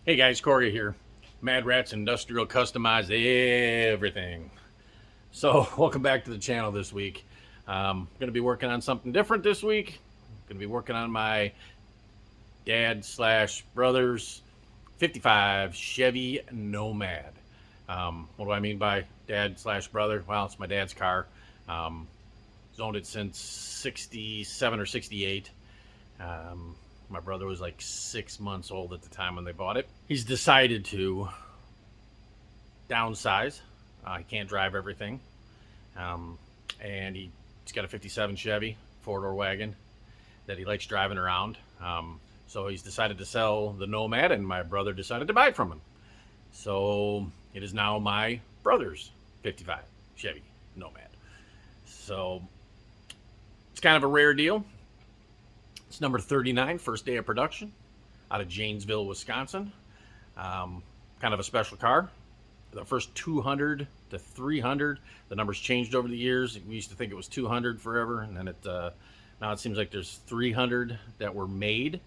Hey guys, Corey here. MadRatt's Industrial Customized Everything. So, welcome back to the channel this week. Going to be working on something different this week. Going to be working on my dad slash brother's 55 Chevy Nomad. What do I mean by dad slash brother? Well, it's my dad's car. He's owned it since 67 or 68. My brother was like 6 months old at the time when they bought it. He's decided to downsize. He can't drive everything. And he's got a 57 Chevy four-door wagon that he likes driving around. So he's decided to sell the Nomad, and my brother decided to buy it from him. So it is now my brother's 55 Chevy Nomad. So it's kind of a rare deal. It's number 39, first day of production, out of Janesville, Wisconsin. Kind of a special car. The first 200 to 300, the numbers changed over the years. We used to think it was 200 forever, and then now it seems like there's 300 that were made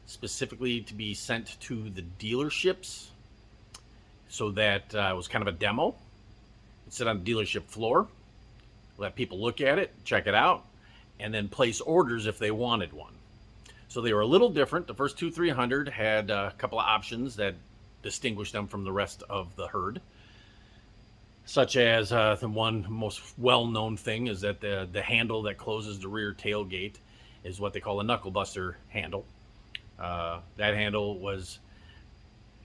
specifically to be sent to the dealerships, so that it was kind of a demo. It'd sit on the dealership floor, let people look at it, check it out, and then place orders if they wanted one. So they were a little different. The first 300 had a couple of options that distinguished them from the rest of the herd, such as the one most well-known thing is that the handle that closes the rear tailgate is what they call a knuckle buster handle. That handle was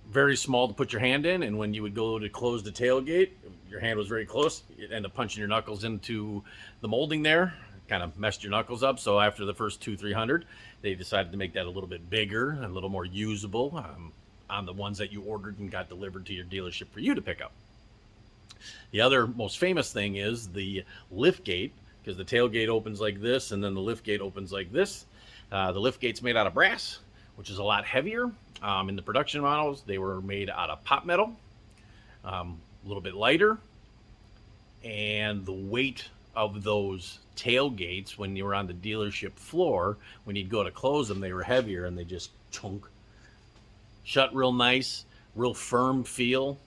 very small to put your hand in, and when you would go to close the tailgate, your hand was very close. You'd end up punching your knuckles into the molding there, kind of messed your knuckles up. So after the first 300, they decided to make that a little bit bigger and a little more usable on the ones that you ordered and got delivered to your dealership for you to pick up. The other most famous thing is the lift gate, because the tailgate opens like this and then the lift gate opens like this. The lift gate's made out of brass, which is a lot heavier. In the production models, they were made out of pot metal, a little bit lighter, and the weight of those tailgates when you were on the dealership floor, when you'd go to close them, they were heavier and they just chunk shut real nice, real firm feel.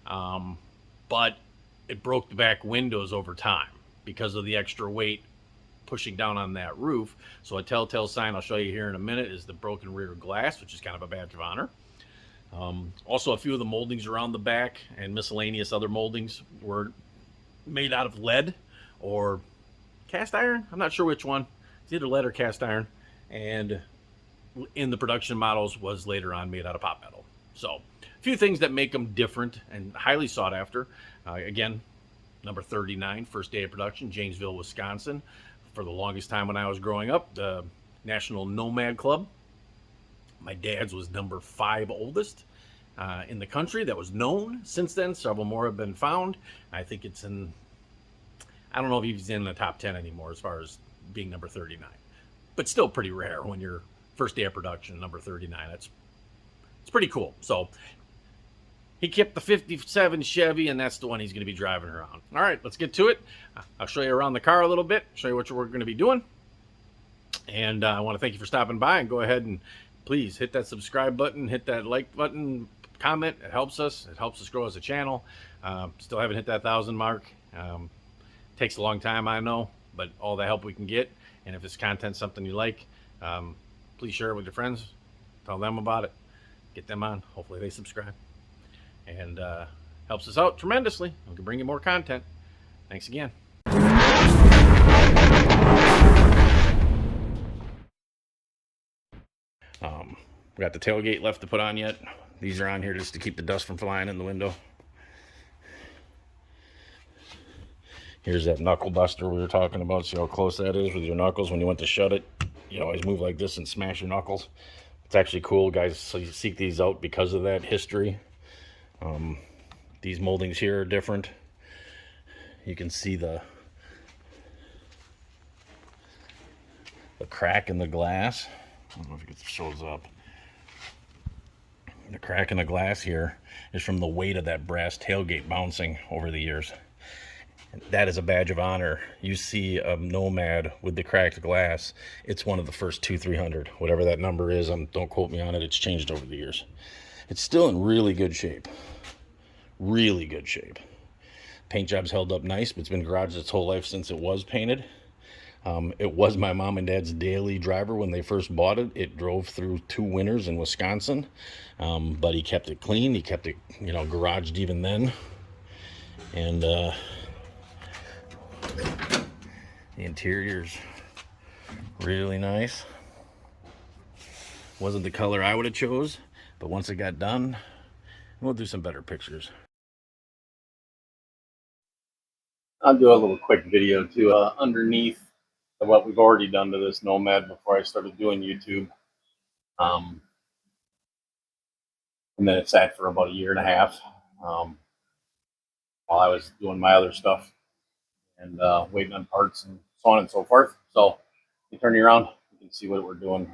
But it broke the back windows over time because of the extra weight pushing down on that roof. So a telltale sign I'll show you here in a minute is the broken rear glass, which is kind of a badge of honor. Also, a few of the moldings around the back and miscellaneous other moldings were made out of lead or cast iron. I'm not sure which one. It's either lead or cast iron. And in the production models was later on made out of pot metal. So a few things that make them different and highly sought after. Again, number 39, first day of production, Janesville, Wisconsin. For the longest time when I was growing up, the National Nomad Club. My dad's was number 5 oldest in the country that was known. Since then, several more have been found. I think it's in, I don't know if he's in the top 10 anymore as far as being number 39. But still pretty rare when you're first day of production, number 39. It's pretty cool. So he kept the 57 Chevy, and that's the one he's going to be driving around. All right, let's get to it. I'll show you around the car a little bit, show you what we're going to be doing. And I want to thank you for stopping by, and go ahead and please hit that subscribe button, hit that like button, comment. It helps us. It helps us grow as a channel. Still haven't hit that 1,000 mark. Takes a long time, I know, but all the help we can get. And if this content's something you like, please share it with your friends. Tell them about it. Get them on. Hopefully they subscribe. And helps us out tremendously. We can bring you more content. Thanks again. We got the tailgate left to put on yet. These are on here just to keep the dust from flying in the window. Here's that knuckle buster we were talking about. See how close that is with your knuckles when you went to shut it. You always move like this and smash your knuckles. It's actually cool, guys. So you seek these out because of that history. These moldings here are different. You can see the crack in the glass. I don't know if it shows up. The crack in the glass here is from the weight of that brass tailgate bouncing over the years. And that is a badge of honor. You see a Nomad with the cracked glass, it's one of the first 300. Whatever that number is, don't quote me on it, it's changed over the years. It's still in really good shape. Really good shape. Paint job's held up nice, but it's been garaged its whole life since it was painted. It was my mom and dad's daily driver when they first bought it. It drove through 2 winters in Wisconsin, but he kept it clean. He kept it, garaged even then. And the interior's really nice. Wasn't the color I would have chose, but once it got done, we'll do some better pictures. I'll do a little quick video too, underneath what we've already done to this Nomad before I started doing YouTube. And then it sat for about 1.5 years while I was doing my other stuff and waiting on parts and so on and so forth. So you turn you around, you can see what we're doing.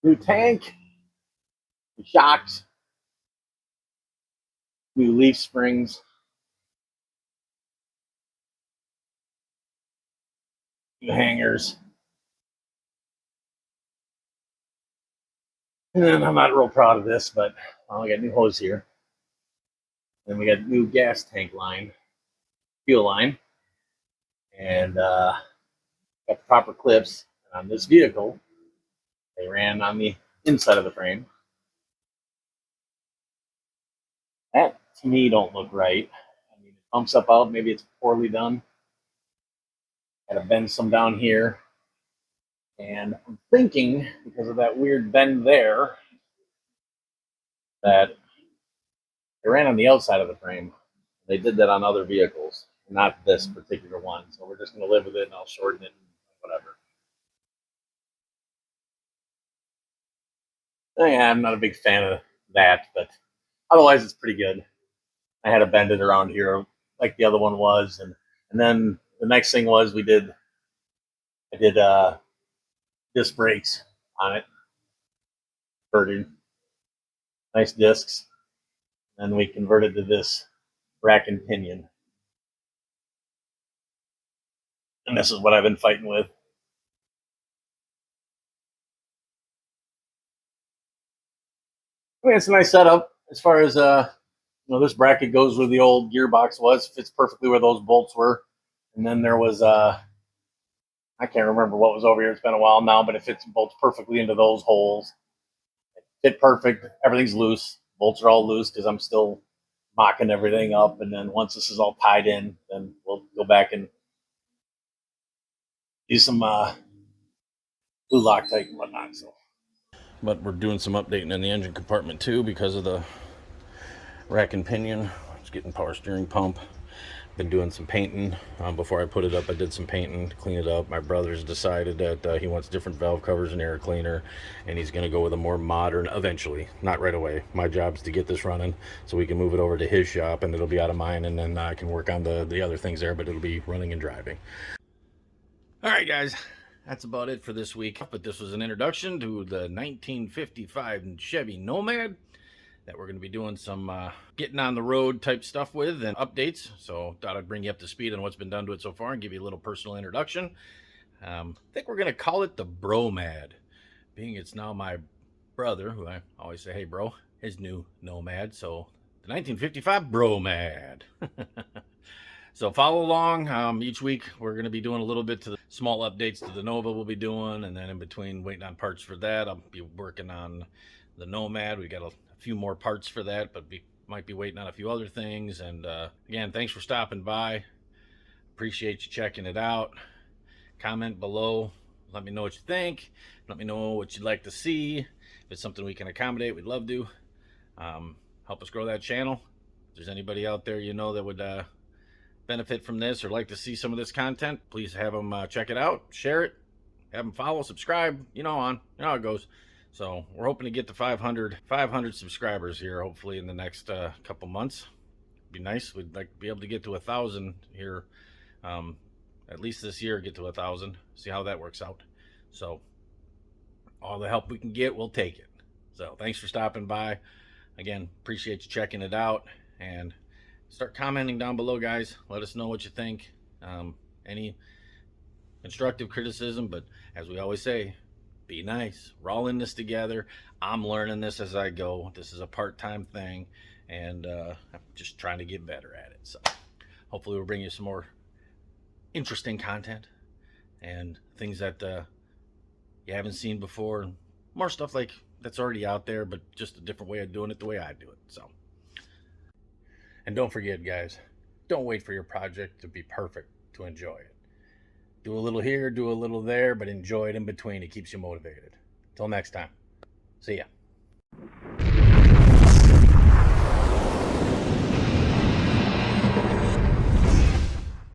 New tank, new shocks, new leaf springs, new hangers. And I'm not real proud of this, but we got new hose here. Then we got new gas tank line, fuel line, and got the proper clips. And on this vehicle, they ran on the inside of the frame. That to me don't look right. I mean, it pumps up out. Maybe it's poorly done. Got to bend some down here. And I'm thinking, because of that weird bend there, that they ran on the outside of the frame. They did that on other vehicles, not this particular one. So we're just going to live with it, and I'll shorten it and whatever. Yeah, I'm not a big fan of that, but otherwise it's pretty good. I had to bend it around here like the other one was, and then the next thing was I did disc brakes on it, converted nice discs, and we converted to this rack and pinion, and this is what I've been fighting with. I mean, it's a nice setup as far as this bracket goes where the old gearbox was, fits perfectly where those bolts were, and then there was I can't remember what was over here. It's been a while now, but it fits bolts perfectly into those holes. It fit perfect. Everything's loose. Bolts are all loose because I'm still mocking everything up. And then once this is all tied in, then we'll go back and do some glue Loctite and whatnot. So, but we're doing some updating in the engine compartment too because of the rack and pinion. It's getting power steering pump. Been doing some painting. Before I put it up, I did some painting to clean it up. My brother's decided that he wants different valve covers and air cleaner, and he's going to go with a more modern, eventually, not right away. My job's to get this running so we can move it over to his shop, and it'll be out of mine, and then I can work on the other things there, but it'll be running and driving. All right, guys, that's about it for this week. But this was an introduction to the 1955 Chevy Nomad that we're going to be doing some getting on the road type stuff with and updates. So thought I'd bring you up to speed on what's been done to it so far and give you a little personal introduction. I think we're going to call it the BroMad, being it's now my brother, who I always say, hey bro, his new Nomad. So the 1955 BroMad. So follow along. Each week we're going to be doing a little bit to the small updates to the Nova we'll be doing, and then in between waiting on parts for that, I'll be working on the Nomad. We got a few more parts for that, but might be waiting on a few other things. And again, thanks for stopping by. Appreciate you checking it out. Comment below. Let me know what you think. Let me know what you'd like to see. If it's something we can accommodate, we'd love to. Help us grow that channel. If there's anybody out there that would benefit from this or like to see some of this content, please have them check it out, share it, have them follow, subscribe. You know how it goes. So we're hoping to get to 500 subscribers here, hopefully in the next couple months. Be nice. We'd like to be able to get to 1,000 here, at least this year. Get to 1,000. See how that works out. So all the help we can get, we'll take it. So thanks for stopping by. Again, appreciate you checking it out, and start commenting down below, guys. Let us know what you think. Any constructive criticism, but as we always say, be nice. We're all in this together. I'm learning this as I go. This is a part-time thing, and I'm just trying to get better at it. So hopefully we'll bring you some more interesting content and things that you haven't seen before, and more stuff like that's already out there, but just a different way of doing it the way I do it. So, and don't forget, guys, don't wait for your project to be perfect to enjoy it. Do a little here, do a little there, but enjoy it in between. It keeps you motivated. Till next time. See ya.